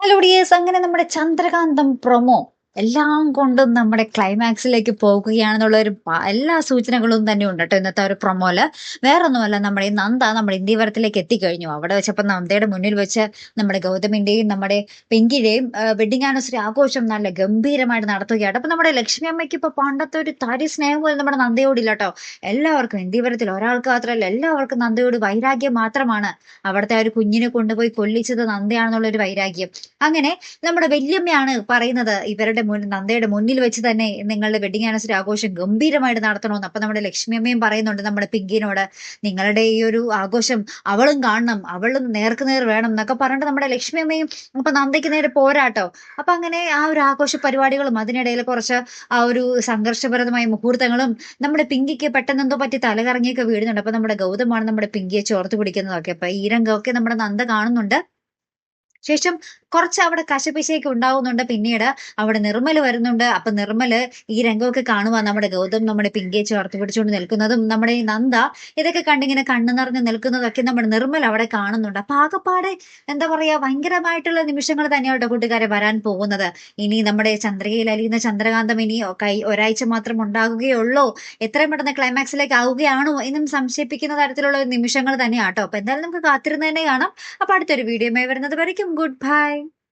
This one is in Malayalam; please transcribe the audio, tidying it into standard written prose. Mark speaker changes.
Speaker 1: ഹലോ ഡിയേഴ്സ്, അങ്ങനെ നമ്മുടെ ചന്ദ്രകാന്തം പ്രൊമോ എല്ലാം കൊണ്ടും നമ്മുടെ ക്ലൈമാക്സിലേക്ക് പോകുകയാണെന്നുള്ള എല്ലാ സൂചനകളും തന്നെ ഉണ്ട് കേട്ടോ ഇന്നത്തെ ഒരു പ്രൊമോല്. വേറൊന്നുമല്ല, നമ്മുടെ ഈ നന്ദ നമ്മുടെ ഇന്ത്യവരത്തിലേക്ക് എത്തിക്കഴിഞ്ഞു. അവിടെ വെച്ചപ്പോൾ നന്ദയുടെ മുന്നിൽ വെച്ച് നമ്മുടെ ഗൗതമിന്റെയും നമ്മുടെ പിങ്കിയുടെയും വെഡിങ് ആനിവേഴ്സറി ആഘോഷം നല്ല ഗംഭീരമായിട്ട് നടത്തുകയാണ്. അപ്പൊ നമ്മുടെ ലക്ഷ്മി അമ്മയ്ക്ക് ഇപ്പൊ പണ്ടത്തെ ഒരു തരി സ്നേഹം പോലും നമ്മുടെ നന്ദയോടില്ല കേട്ടോ. എല്ലാവർക്കും ഇന്ത്യവരത്തിൽ ഒരാൾക്ക് മാത്രമല്ല, എല്ലാവർക്കും നന്ദയോട് വൈരാഗ്യം മാത്രമാണ്. അവിടുത്തെ ആ ഒരു കുഞ്ഞിനെ കൊണ്ടുപോയി കൊല്ലിച്ചത് നന്ദയാണെന്നുള്ള ഒരു വൈരാഗ്യം. അങ്ങനെ നമ്മുടെ വല്യമ്മയാണ് പറയുന്നത്, ഇവരുടെ നന്ദയുടെ മുന്നിൽ വെച്ച് തന്നെ നിങ്ങളുടെ വെഡിങ് ആനിവേഴ്സറി ആഘോഷം ഗംഭീരമായിട്ട് നടത്തണമെന്ന്. അപ്പൊ നമ്മുടെ ലക്ഷ്മി അമ്മയും പറയുന്നുണ്ട് നമ്മുടെ പിങ്കിനോട്, നിങ്ങളുടെ ഈ ഒരു ആഘോഷം അവളും കാണണം, അവളും നേർക്കുനേർ വേണം എന്നൊക്കെ പറഞ്ഞിട്ട് നമ്മുടെ ലക്ഷ്മി അമ്മയും അപ്പൊ നന്ദയ്ക്ക് നേരെ പോരാട്ടോ. അപ്പൊ അങ്ങനെ ആ ഒരു ആഘോഷ പരിപാടികളും അതിനിടയിൽ കുറച്ച് ആ ഒരു സംഘർഷപരമായ മുഹൂർത്തങ്ങളും നമ്മുടെ പിങ്കിക്ക് പെട്ടെന്ന് എന്തോ പറ്റി തലകറങ്ങിയൊക്കെ വീഴുന്നുണ്ട്. അപ്പൊ നമ്മുടെ ഗൗതമാണ് നമ്മുടെ പിങ്കിയെ ചോർത്ത് പിടിക്കുന്നതൊക്കെ. അപ്പൊ ഈ രംഗമൊക്കെ നമ്മുടെ നന്ദ കാണുന്നുണ്ട്. ശേഷം കുറച്ച് അവിടെ കശപിശയൊക്കെ ഉണ്ടാവുന്നുണ്ട്. പിന്നീട് അവിടെ നിർമ്മൽ വരുന്നുണ്ട്. അപ്പൊ നിർമ്മല് ഈ രംഗമൊക്കെ കാണുക, നമ്മുടെ ഗൗതം നമ്മുടെ പിങ്കിയെ ചേർത്ത് പിടിച്ചുകൊണ്ട് നിൽക്കുന്നതും നമ്മുടെ ഈ നന്ദ ഇതൊക്കെ കണ്ടിങ്ങനെ കണ്ണു നിറഞ്ഞ് നിൽക്കുന്നതൊക്കെ നമ്മുടെ നിർമ്മൽ അവിടെ കാണുന്നുണ്ട്. അപ്പൊ ആകെപ്പാടെ എന്താ പറയാ, ഭയങ്കരമായിട്ടുള്ള നിമിഷങ്ങൾ തന്നെയാട്ടോ കൂട്ടുകാരെ വരാൻ പോകുന്നത്. ഇനി നമ്മുടെ ചന്ദ്രികയിൽ അലിയുന്ന ചന്ദ്രകാന്തം ഇനി ഒരാഴ്ച മാത്രം ഉണ്ടാകുകയുള്ളൂ, എത്രയും പെട്ടെന്ന് ക്ലൈമാക്സിലേക്ക് ആവുകയാണോ എന്നും സംശയിപ്പിക്കുന്ന തരത്തിലുള്ള നിമിഷങ്ങൾ തന്നെയാട്ടോ. അപ്പൊ എന്തായാലും നമുക്ക് കാത്തിരുന്ന് തന്നെ കാണാം. അപ്പൊ അടുത്തൊരു വീഡിയോ വരുന്നത് വരയ്ക്കും ഗുഡ് ബൈ.